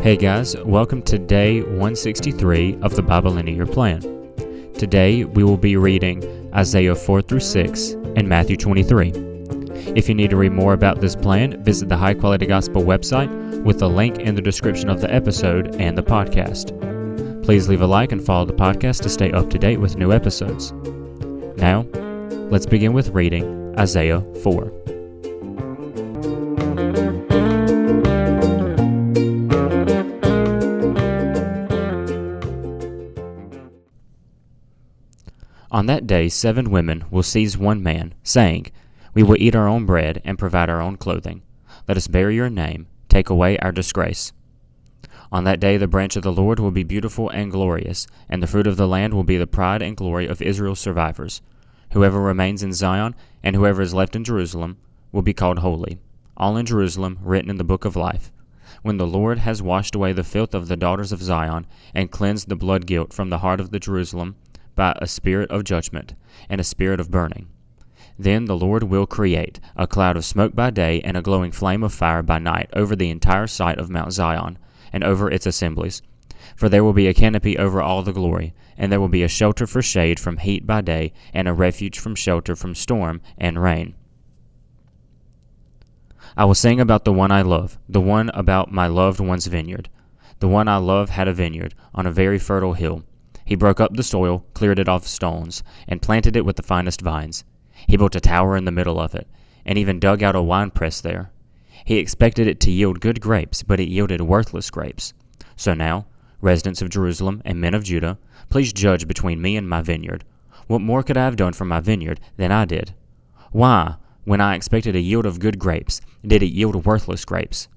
Hey guys, welcome to day 163 of the Bible in a Year plan. Today we will be reading Isaiah 4 through 6 and Matthew 23. If you need to read more about this plan, visit the High Quality Gospel website with the link in the description of the episode and the podcast. Please leave a like and follow the podcast to stay up to date with new episodes. Now, let's begin with reading Isaiah 4. On that day 7 women will seize one man, saying, "We will eat our own bread and provide our own clothing. Let us bear your name, take away our disgrace." On that day the branch of the Lord will be beautiful and glorious, and the fruit of the land will be the pride and glory of Israel's survivors. Whoever remains in Zion and whoever is left in Jerusalem will be called holy, all in Jerusalem written in the book of life, when the Lord has washed away the filth of the daughters of Zion and cleansed the blood guilt from the heart of the Jerusalem by a spirit of judgment and a spirit of burning. Then the Lord will create a cloud of smoke by day and a glowing flame of fire by night over the entire site of Mount Zion and over its assemblies. For there will be a canopy over all the glory, and there will be a shelter for shade from heat by day and a refuge from shelter from storm and rain. I will sing about the one I love, the one about my loved one's vineyard. The one I love had a vineyard on a very fertile hill. He broke up the soil, cleared it off stones, and planted it with the finest vines. He built a tower in the middle of it, and even dug out a winepress there. He expected it to yield good grapes, but it yielded worthless grapes. So now, residents of Jerusalem and men of Judah, please judge between me and my vineyard. What more could I have done for my vineyard than I did? Why, when I expected a yield of good grapes, did it yield worthless grapes?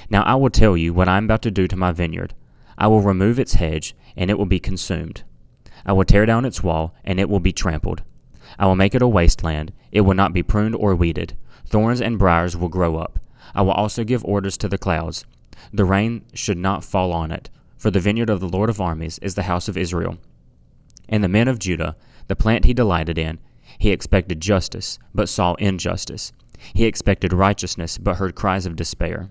Now I will tell you what I am about to do to my vineyard. I will remove its hedge, and it will be consumed. I will tear down its wall, and it will be trampled. I will make it a wasteland. It will not be pruned or weeded. Thorns and briars will grow up. I will also give orders to the clouds. The rain should not fall on it, for the vineyard of the Lord of armies is the house of Israel. And the men of Judah, the plant he delighted in, he expected justice, but saw injustice. He expected righteousness, but heard cries of despair.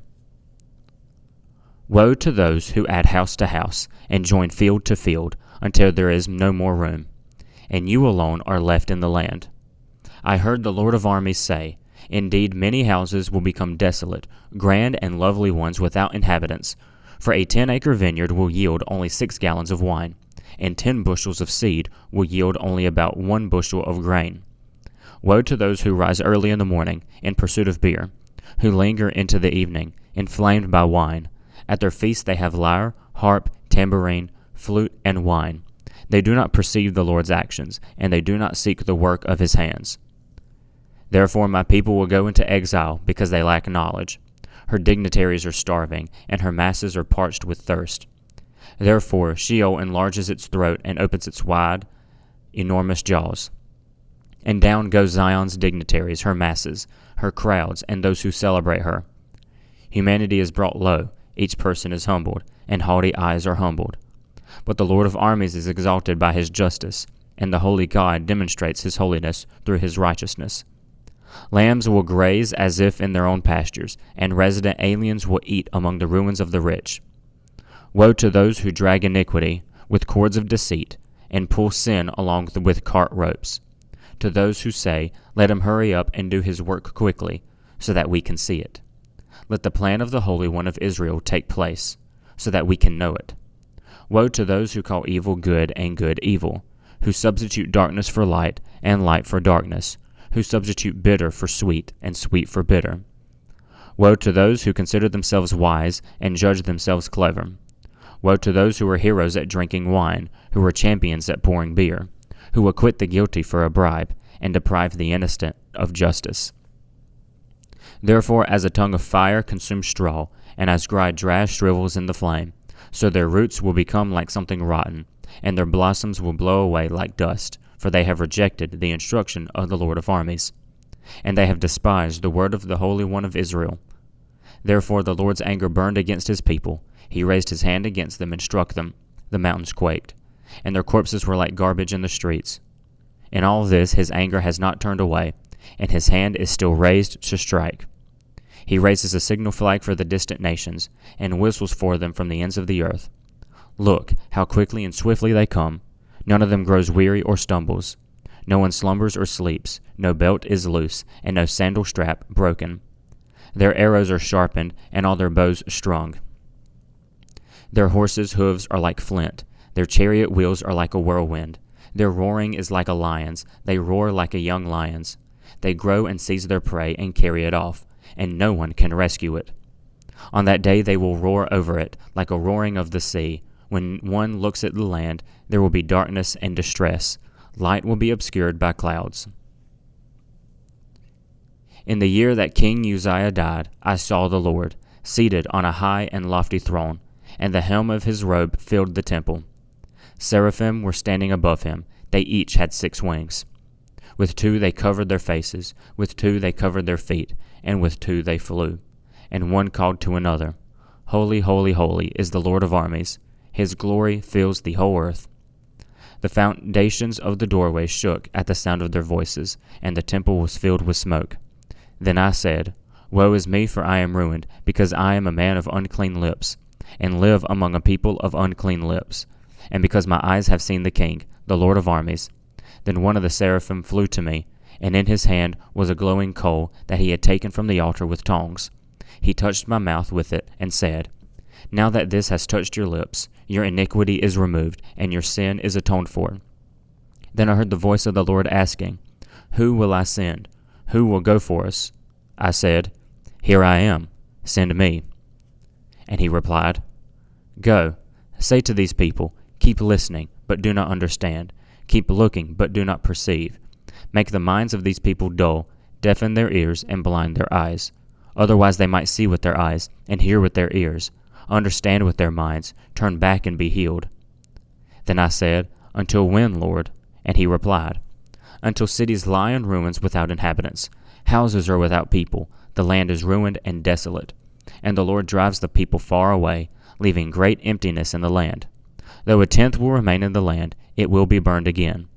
Woe to those who add house to house and join field to field until there is no more room, and you alone are left in the land. I heard the Lord of armies say, "Indeed, many houses will become desolate, grand and lovely ones without inhabitants. For a 10-acre vineyard will yield only 6 gallons of wine, and 10 bushels of seed will yield only about 1 bushel of grain. Woe to those who rise early in the morning in pursuit of beer, who linger into the evening, inflamed by wine. At their feast they have lyre, harp, tambourine, flute, and wine. They do not perceive the Lord's actions, and they do not seek the work of his hands. Therefore my people will go into exile because they lack knowledge. Her dignitaries are starving, and her masses are parched with thirst. Therefore Sheol enlarges its throat and opens its wide, enormous jaws. And down go Zion's dignitaries, her masses, her crowds, and those who celebrate her. Humanity is brought low, each person is humbled, and haughty eyes are humbled. But the Lord of armies is exalted by his justice, and the holy God demonstrates his holiness through his righteousness. Lambs will graze as if in their own pastures, and resident aliens will eat among the ruins of the rich. Woe to those who drag iniquity with cords of deceit, and pull sin along with cart ropes. To those who say, "Let him hurry up and do his work quickly, so that we can see it. Let the plan of the Holy One of Israel take place, so that we can know it." Woe to those who call evil good and good evil, who substitute darkness for light and light for darkness, who substitute bitter for sweet and sweet for bitter. Woe to those who consider themselves wise and judge themselves clever. Woe to those who are heroes at drinking wine, who are champions at pouring beer, who acquit the guilty for a bribe and deprive the innocent of justice. Therefore, as a tongue of fire consumes straw, and as dry grass shrivels in the flame, so their roots will become like something rotten, and their blossoms will blow away like dust, for they have rejected the instruction of the Lord of armies, and they have despised the word of the Holy One of Israel. Therefore the Lord's anger burned against his people. He raised his hand against them and struck them. The mountains quaked, and their corpses were like garbage in the streets. In all this his anger has not turned away, and his hand is still raised to strike. He raises a signal flag for the distant nations, and whistles for them from the ends of the earth. Look, how quickly and swiftly they come. None of them grows weary or stumbles. No one slumbers or sleeps. No belt is loose, and no sandal strap broken. Their arrows are sharpened, and all their bows strung. Their horses' hooves are like flint. Their chariot wheels are like a whirlwind. Their roaring is like a lion's. They roar like a young lion's. They grow and seize their prey and carry it off, and no one can rescue it. On that day they will roar over it like a roaring of the sea. When one looks at the land, there will be darkness and distress. Light will be obscured by clouds. In the year that King Uzziah died, I saw the Lord, seated on a high and lofty throne, and the hem of his robe filled the temple. Seraphim were standing above him. They each had 6 wings. With 2 they covered their faces, with 2 they covered their feet, and with 2 they flew. And one called to another, Holy, holy, holy is the Lord of armies. His glory fills the whole earth. The foundations of the doorway shook at the sound of their voices, and the temple was filled with smoke. Then I said, Woe is me, for I am ruined, because I am a man of unclean lips, and live among a people of unclean lips, and because my eyes have seen the King, the Lord of armies. Then one of the seraphim flew to me, and in his hand was a glowing coal that he had taken from the altar with tongs. He touched my mouth with it, and said, Now that this has touched your lips, your iniquity is removed, and your sin is atoned for. Then I heard the voice of the Lord asking, Who will I send? Who will go for us? I said, Here I am, send me. And he replied, Go, say to these people, Keep listening, but do not understand. Keep looking, but do not perceive. Make the minds of these people dull, deafen their ears, and blind their eyes. Otherwise they might see with their eyes, and hear with their ears, understand with their minds, turn back and be healed. Then I said, Until when, Lord? And he replied, Until cities lie in ruins without inhabitants, houses are without people, the land is ruined and desolate, and the Lord drives the people far away, leaving great emptiness in the land. Though 1/10 will remain in the land, it will be burned again,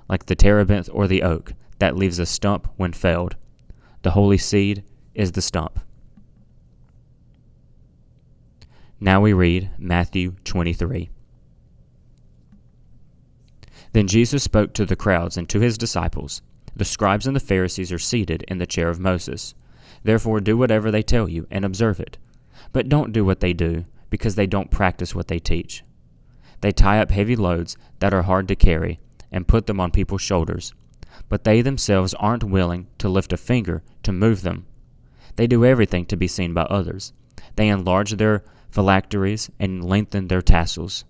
like the terebinth or the oak, that leaves a stump when felled. The holy seed is the stump. Now we read Matthew 23. Then Jesus spoke to the crowds and to his disciples, The scribes and the Pharisees are seated in the chair of Moses. Therefore do whatever they tell you and observe it. But don't do what they do, because they don't practice what they teach. They tie up heavy loads that are hard to carry and put them on people's shoulders, but they themselves aren't willing to lift a finger to move them. They do everything to be seen by others. They enlarge their phylacteries and lengthen their tassels.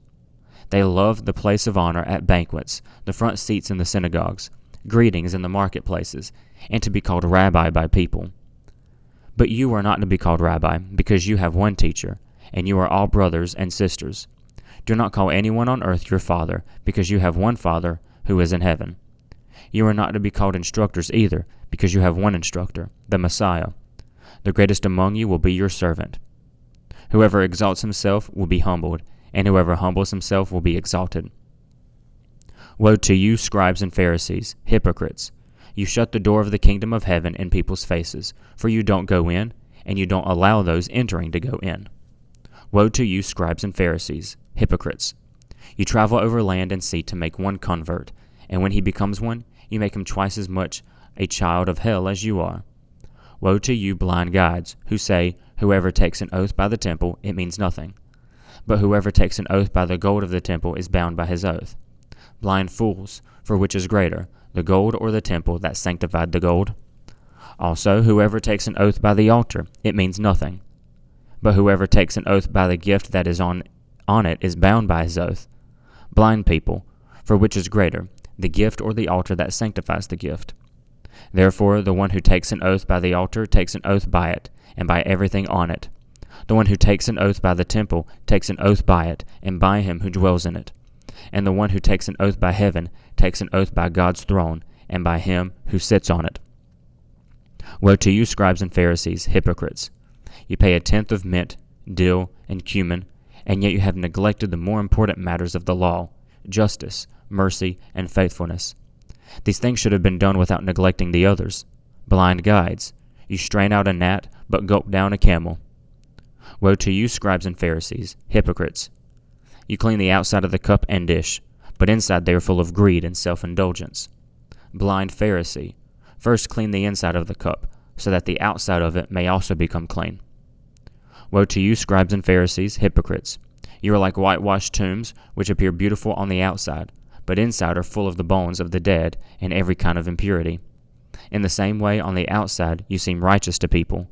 They love the place of honor at banquets, the front seats in the synagogues, greetings in the marketplaces, and to be called rabbi by people. But you are not to be called rabbi, because you have one teacher, and you are all brothers and sisters. Do not call anyone on earth your father, because you have one Father who is in heaven. You are not to be called instructors either, because you have one instructor, the Messiah. The greatest among you will be your servant. Whoever exalts himself will be humbled, and whoever humbles himself will be exalted. Woe to you, scribes and Pharisees, hypocrites! You shut the door of the kingdom of heaven in people's faces, for you don't go in, and you don't allow those entering to go in. Woe to you, scribes and Pharisees, hypocrites! You travel over land and sea to make one convert, and when he becomes one, you make him twice as much a child of hell as you are. Woe to you, blind guides, who say, Whoever takes an oath by the temple, it means nothing. But whoever takes an oath by the gold of the temple is bound by his oath. Blind fools, for which is greater, the gold or the temple that sanctified the gold? Also, whoever takes an oath by the altar, it means nothing. But whoever takes an oath by the gift that is on it is bound by his oath. Blind people, for which is greater, the gift or the altar that sanctifies the gift? Therefore, the one who takes an oath by the altar takes an oath by it, and by everything on it. The one who takes an oath by the temple takes an oath by it, and by him who dwells in it. And the one who takes an oath by heaven takes an oath by God's throne, and by him who sits on it. Woe to you, scribes and Pharisees, hypocrites! You pay 1/10 of mint, dill, and cumin, and yet you have neglected the more important matters of the law, justice, mercy, and faithfulness. These things should have been done without neglecting the others. Blind guides! You strain out a gnat, but gulp down a camel. Woe to you, scribes and Pharisees, hypocrites! You clean the outside of the cup and dish, but inside they are full of greed and self-indulgence. Blind Pharisee, first clean the inside of the cup, so that the outside of it may also become clean. Woe to you, scribes and Pharisees, hypocrites! You are like whitewashed tombs, which appear beautiful on the outside, but inside are full of the bones of the dead and every kind of impurity. In the same way, on the outside you seem righteous to people,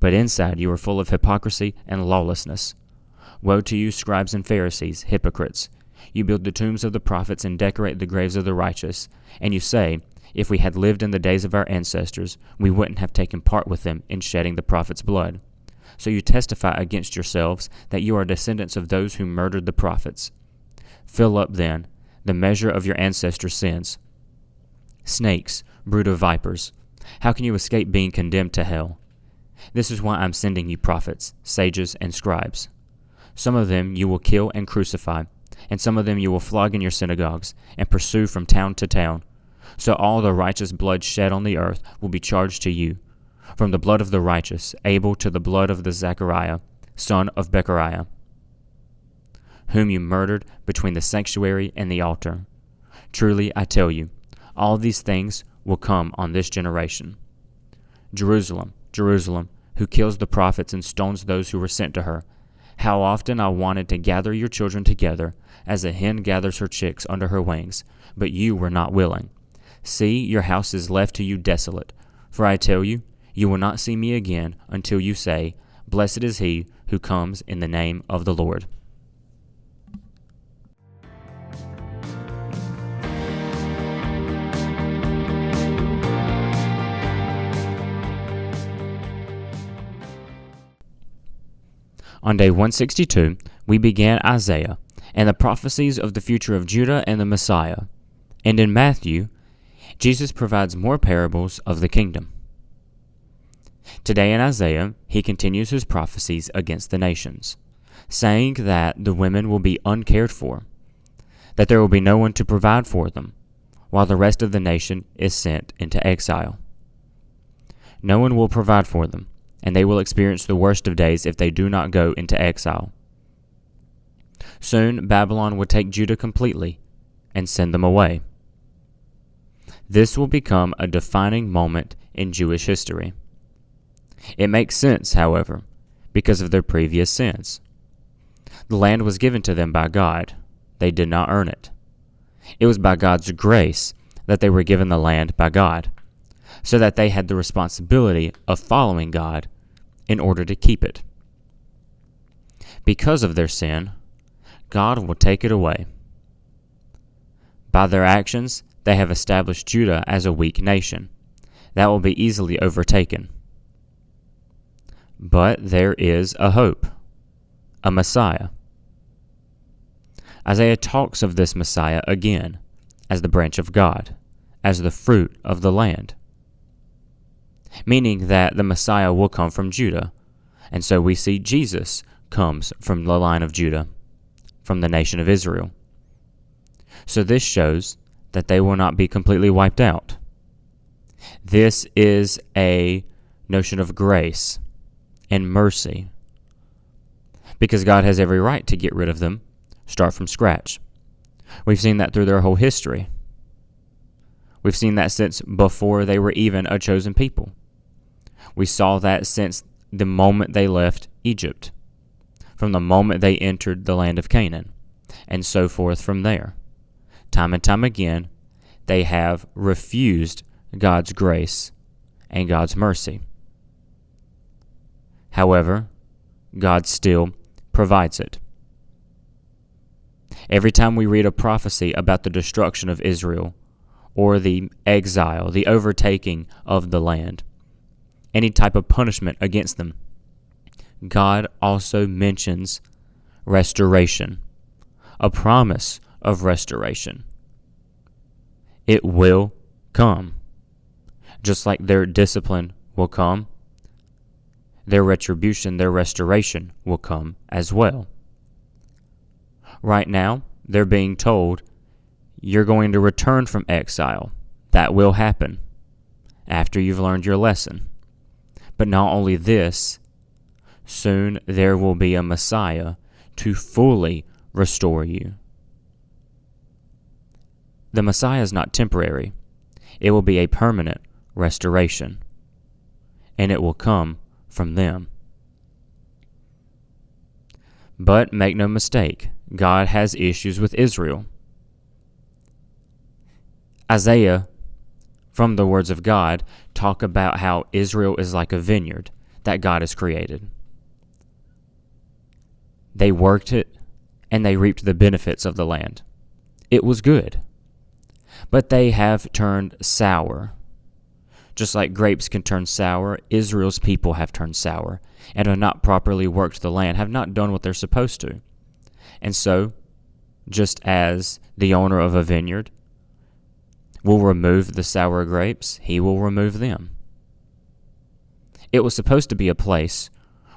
but inside you are full of hypocrisy and lawlessness. Woe to you, scribes and Pharisees, hypocrites! You build the tombs of the prophets and decorate the graves of the righteous, and you say, if we had lived in the days of our ancestors, we wouldn't have taken part with them in shedding the prophets' blood. So you testify against yourselves that you are descendants of those who murdered the prophets. Fill up, then, the measure of your ancestors' sins. Snakes, brood of vipers, how can you escape being condemned to hell? This is why I'm sending you prophets, sages, and scribes. Some of them you will kill and crucify, and some of them you will flog in your synagogues, and pursue from town to town. So all the righteous blood shed on the earth will be charged to you, from the blood of the righteous Abel to the blood of the Zechariah, son of Bechariah, whom you murdered between the sanctuary and the altar. Truly I tell you, all these things will come on this generation. Jerusalem, Jerusalem, who kills the prophets and stones those who were sent to her. How often I wanted to gather your children together, as a hen gathers her chicks under her wings, but you were not willing. See, your house is left to you desolate. For I tell you, you will not see me again until you say, Blessed is he who comes in the name of the Lord. On day 162, we began Isaiah and the prophecies of the future of Judah and the Messiah. And in Matthew, Jesus provides more parables of the kingdom. Today in Isaiah, he continues his prophecies against the nations, saying that the women will be uncared for, that there will be no one to provide for them, while the rest of the nation is sent into exile. No one will provide for them, and they will experience the worst of days if they do not go into exile. Soon Babylon will take Judah completely and send them away. This will become a defining moment in Jewish history. It makes sense, however, because of their previous sins. The land was given to them by God. They did not earn it. It was by God's grace that they were given the land by God, so that they had the responsibility of following God in order to keep it. Because of their sin, God will take it away. By their actions, they have established Judah as a weak nation that will be easily overtaken. But there is a hope, a Messiah. Isaiah talks of this Messiah again as the branch of God, as the fruit of the land, meaning that the Messiah will come from Judah, and so we see Jesus comes from the line of Judah, from the nation of Israel. So this shows that they will not be completely wiped out. This is a notion of grace and mercy, because God has every right to get rid of them, start from scratch. We've seen that through their whole history. We've seen that since before they were even a chosen people. We saw that since the moment they left Egypt, from the moment they entered the land of Canaan, and so forth from there. Time and time again, they have refused God's grace and God's mercy. However, God still provides it. Every time we read a prophecy about the destruction of Israel, or the exile, the overtaking of the land, any type of punishment against them, God also mentions restoration, a promise of restoration. It will come. Just like their discipline will come, their retribution, their restoration will come as well. Right now, they're being told, you're going to return from exile. That will happen after you've learned your lesson. But not only this, soon there will be a Messiah to fully restore you. The Messiah is not temporary. It will be a permanent restoration, and it will come from them. But make no mistake, God has issues with Israel. Isaiah, from the words of God, talk about how Israel is like a vineyard that God has created. They worked it, and they reaped the benefits of the land. It was good. But they have turned sour. Just like grapes can turn sour, Israel's people have turned sour and have not properly worked the land, have not done what they're supposed to. And so, just as the owner of a vineyard will remove the sour grapes, he will remove them. It was supposed to be a place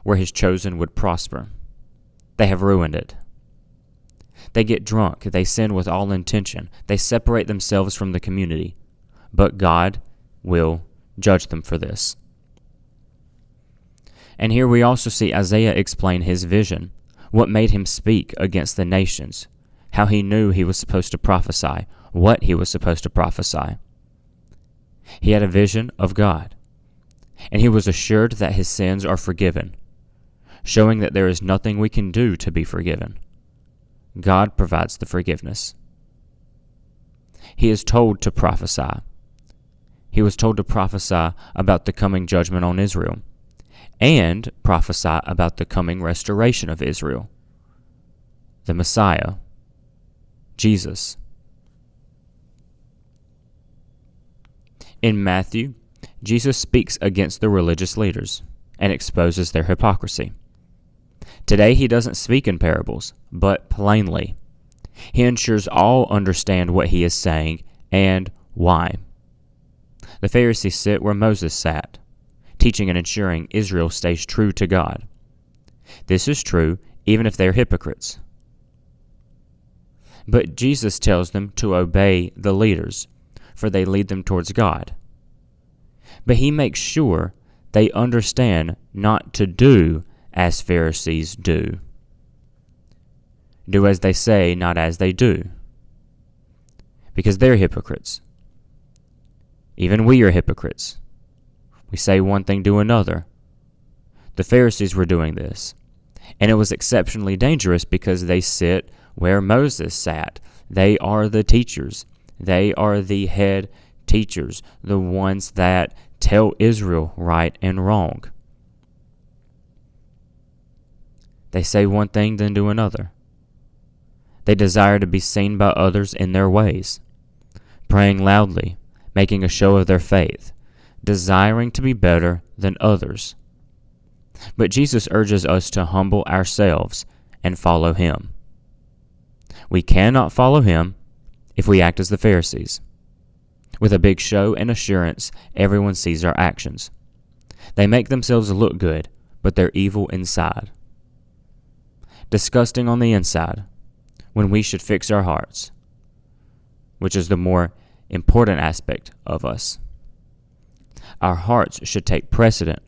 where his chosen would prosper. They have ruined it. They get drunk. They sin with all intention. They separate themselves from the community. But God will judge them for this. And here we also see Isaiah explain his vision, what made him speak against the nations, how he knew he was supposed to prophesy, what he was supposed to prophesy. He had a vision of God, and he was assured that his sins are forgiven, showing that there is nothing we can do to be forgiven. God provides the forgiveness. He is told to prophesy. He was told to prophesy about the coming judgment on Israel and prophesy about the coming restoration of Israel, the Messiah, Jesus. In Matthew, Jesus speaks against the religious leaders and exposes their hypocrisy. Today he doesn't speak in parables, but plainly. He ensures all understand what he is saying and why. The Pharisees sit where Moses sat, teaching and ensuring Israel stays true to God. This is true even if they're hypocrites. But Jesus tells them to obey the leaders, for they lead them towards God. But he makes sure they understand not to do as Pharisees do. Do as they say, not as they do. Because they're hypocrites. Even we are hypocrites. We say one thing, do another. The Pharisees were doing this, and it was exceptionally dangerous because they sit where Moses sat. They are the teachers. They are the head teachers, the ones that tell Israel right and wrong. They say one thing, then do another. They desire to be seen by others in their ways, praying loudly, making a show of their faith, desiring to be better than others. But Jesus urges us to humble ourselves and follow him. We cannot follow him if we act as the Pharisees. With a big show and assurance, everyone sees our actions. They make themselves look good, but they're evil inside. Disgusting on the inside, when we should fix our hearts, which is the more important aspect of us. Our hearts should take precedent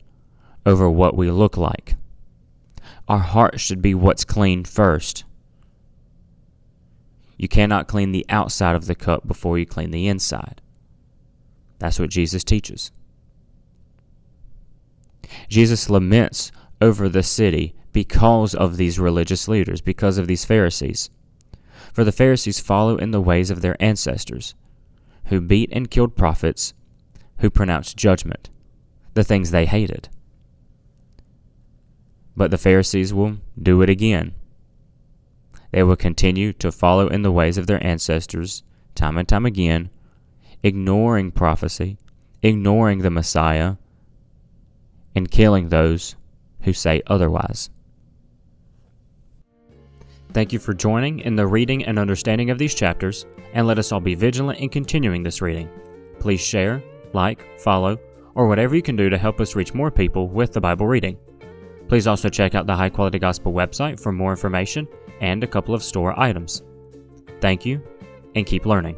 over what we look like. Our heart should be what's clean first. You cannot clean the outside of the cup before you clean the inside. That's what Jesus teaches. Jesus laments over the city because of these religious leaders, because of these Pharisees. For the Pharisees follow in the ways of their ancestors, who beat and killed prophets, who pronounced judgment, the things they hated. But the Pharisees will do it again. They will continue to follow in the ways of their ancestors, time and time again, ignoring prophecy, ignoring the Messiah, and killing those who say otherwise. Thank you for joining in the reading and understanding of these chapters, and let us all be vigilant in continuing this reading. Please share, like, follow, or whatever you can do to help us reach more people with the Bible reading. Please also check out the High Quality Gospel website for more information and a couple of store items. Thank you, and keep learning.